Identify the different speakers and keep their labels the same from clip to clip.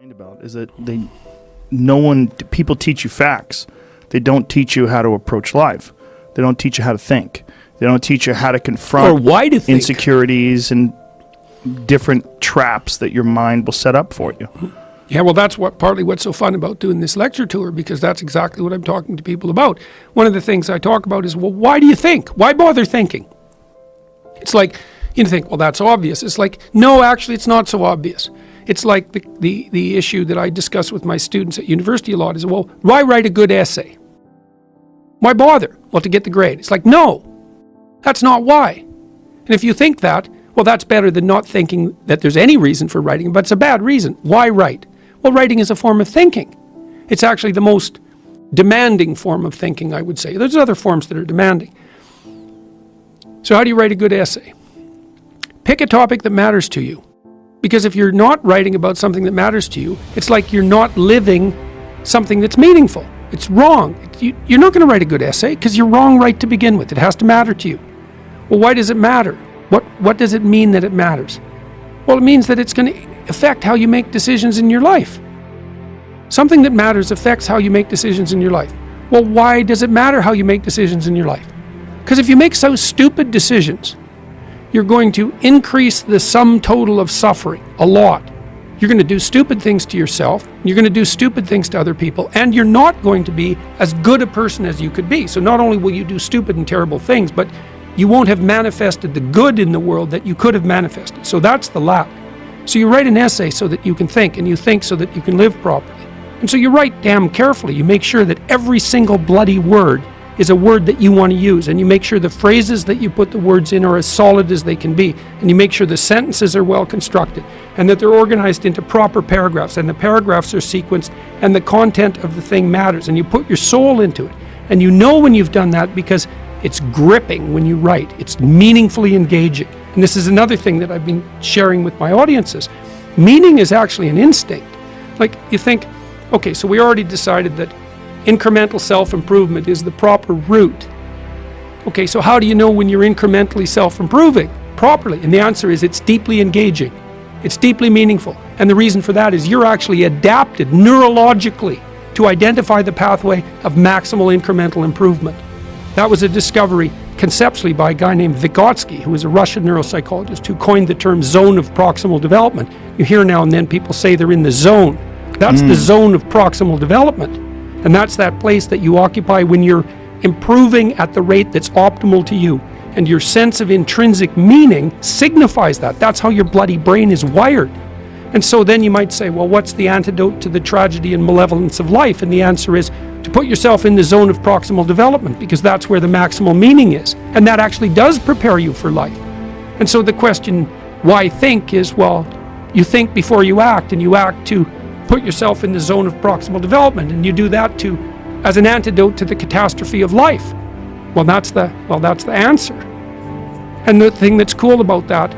Speaker 1: About is that people teach you facts. They don't teach you how to approach life. They don't teach you how to think. They don't teach you how to confront
Speaker 2: or why to think.
Speaker 1: Insecurities and different traps that your mind will set up for you.
Speaker 2: Yeah, well, that's partly what's so fun about doing this lecture tour, because that's exactly what I'm talking to people about. One of the things I talk about is, well, why do you think? Why bother thinking? It's like, you think, well, that's obvious. It's like, no, actually, it's not so obvious. It's like the issue that I discuss with my students at university a lot is, well, why write a good essay? Why bother? Well, to get the grade. It's like, no, that's not why. And if you think that, well, that's better than not thinking that there's any reason for writing, but it's a bad reason. Why write? Well, writing is a form of thinking. It's actually the most demanding form of thinking, I would say. There's other forms that are demanding. So how do you write a good essay? Pick a topic that matters to you. Because if you're not writing about something that matters to you, it's like you're not living something that's meaningful. It's wrong. You're not going to write a good essay because you're wrong right to begin with. It has to matter to you. Well, why does it matter? What does it mean that it matters? Well, it means that it's going to affect how you make decisions in your life. Something that matters affects how you make decisions in your life. Well, why does it matter how you make decisions in your life? Because if you make so stupid decisions, you're going to increase the sum total of suffering a lot. You're going to do stupid things to yourself, you're going to do stupid things to other people, and you're not going to be as good a person as you could be. So not only will you do stupid and terrible things, but you won't have manifested the good in the world that you could have manifested. So that's the lack. So you write an essay so that you can think, and you think so that you can live properly. And so you write damn carefully. You make sure that every single bloody word is a word that you want to use, and you make sure the phrases that you put the words in are as solid as they can be, and you make sure the sentences are well constructed, and that they're organized into proper paragraphs, and the paragraphs are sequenced, and the content of the thing matters, and you put your soul into it. And you know when you've done that because it's gripping when you write. It's meaningfully engaging. And this is another thing that I've been sharing with my audiences. Meaning is actually an instinct. Like, you think, okay, so we already decided that incremental self-improvement is the proper route. Okay, so how do you know when you're incrementally self-improving properly? And the answer is it's deeply engaging. It's deeply meaningful. And the reason for that is you're actually adapted neurologically to identify the pathway of maximal incremental improvement. That was a discovery conceptually by a guy named Vygotsky, who was a Russian neuropsychologist who coined the term zone of proximal development. You hear now and then people say they're in the zone. That's the zone of proximal development. And that's that place that you occupy when you're improving at the rate that's optimal to you. And your sense of intrinsic meaning signifies that. That's how your bloody brain is wired. And so then you might say, well, what's the antidote to the tragedy and malevolence of life? And the answer is to put yourself in the zone of proximal development, because that's where the maximal meaning is. And that actually does prepare you for life. And so the question, why think, is, well, you think before you act, and you act to put yourself in the zone of proximal development, and you do that as an antidote to the catastrophe of life. Well, that's the answer. And the thing that's cool about that,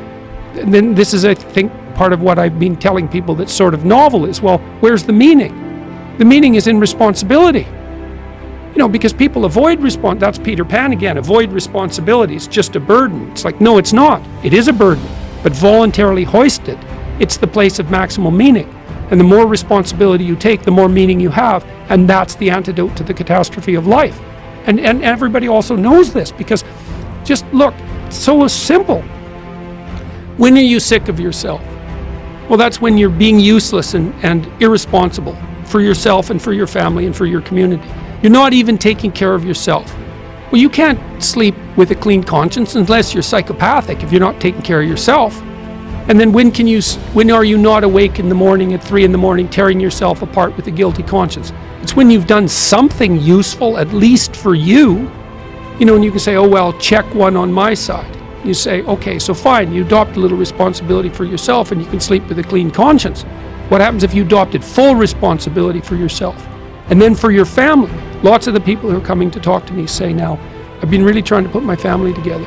Speaker 2: and then this is, I think, part of what I've been telling people that's sort of novel is, well, where's the meaning? The meaning is in responsibility. Because people avoid that's Peter Pan again, avoid responsibility. It's just a burden. It's like, no, it's not. It is a burden, but voluntarily hoisted. It's the place of maximal meaning. And the more responsibility you take, the more meaning you have. And that's the antidote to the catastrophe of life. And everybody also knows this, because just look, it's so simple. When are you sick of yourself? Well, that's when you're being useless and irresponsible for yourself and for your family and for your community. You're not even taking care of yourself. Well, you can't sleep with a clean conscience unless you're psychopathic, if you're not taking care of yourself. And then when are you not awake in the morning at 3 a.m, tearing yourself apart with a guilty conscience? It's when you've done something useful, at least for you. And you can say, oh, well, check one on my side. You say, okay, so fine, you adopt a little responsibility for yourself and you can sleep with a clean conscience. What happens if you adopted full responsibility for yourself? And then for your family. Lots of the people who are coming to talk to me say now, I've been really trying to put my family together.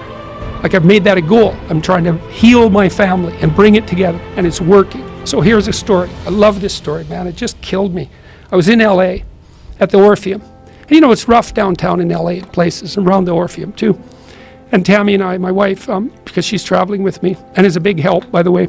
Speaker 2: Like, I've made that a goal. I'm trying to heal my family and bring it together, and it's working. So here's a story. I love this story, man. It just killed me. I was in LA at the Orpheum. And it's rough downtown in LA in places, and around the Orpheum too. And Tammy and I, my wife, because she's traveling with me, and is a big help, by the way,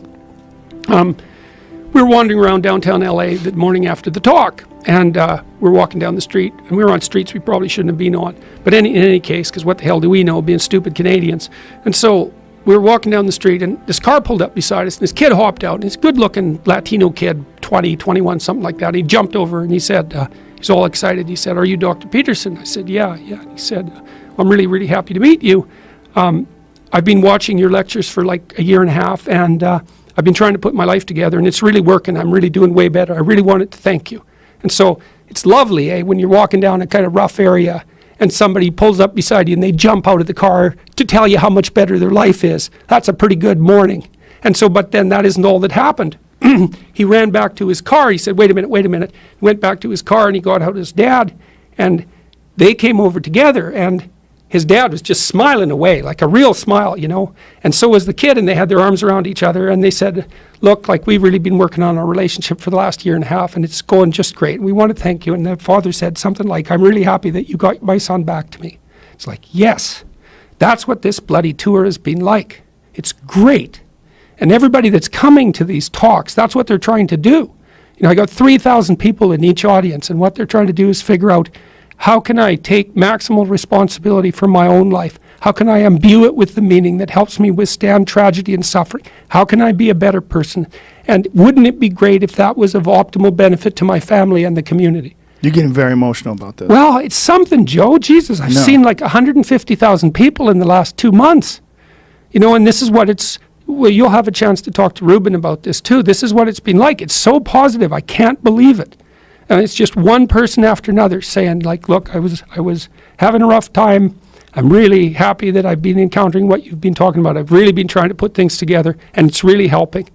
Speaker 2: we were wandering around downtown LA the morning after the talk, and we're walking down the street, and we were on streets we probably shouldn't have been on. But in any case, because what the hell do we know, being stupid Canadians? And so we were walking down the street, and this car pulled up beside us, and this kid hopped out, and this good-looking Latino kid, 20, 21, something like that. And he jumped over, and he said, he's all excited. He said, "Are you Dr. Peterson?" I said, yeah. And he said, "I'm really, really happy to meet you. I've been watching your lectures for like a year and a half, and I've been trying to put my life together, and it's really working. I'm really doing way better. I really wanted to thank you." And so it's lovely, when you're walking down a kind of rough area and somebody pulls up beside you and they jump out of the car to tell you how much better their life is. That's a pretty good morning. And so, but then that isn't all that happened. He ran back to his car. He said, wait a minute. He went back to his car and he got out his dad, and they came over together, and his dad was just smiling away, like a real smile, and so was the kid, and they had their arms around each other, and they said, "Look, like we've really been working on our relationship for the last year and a half, and it's going just great. We want to thank you." And the father said something like, "I'm really happy that you got my son back to me." It's like, yes, that's what this bloody tour has been like. It's great. And everybody that's coming to these talks, that's what they're trying to do. I got 3,000 people in each audience, and what they're trying to do is figure out, how can I take maximal responsibility for my own life? How can I imbue it with the meaning that helps me withstand tragedy and suffering? How can I be a better person? And wouldn't it be great if that was of optimal benefit to my family and the community?
Speaker 1: You're getting very emotional about this.
Speaker 2: Well, it's something, Joe. Jesus, I've seen like 150,000 people in the last 2 months. And this is what it's, well, you'll have a chance to talk to Ruben about this too. This is what it's been like. It's so positive. I can't believe it. And it's just one person after another saying, like, look, I was having a rough time. I'm really happy that I've been encountering what you've been talking about. I've really been trying to put things together, and it's really helping.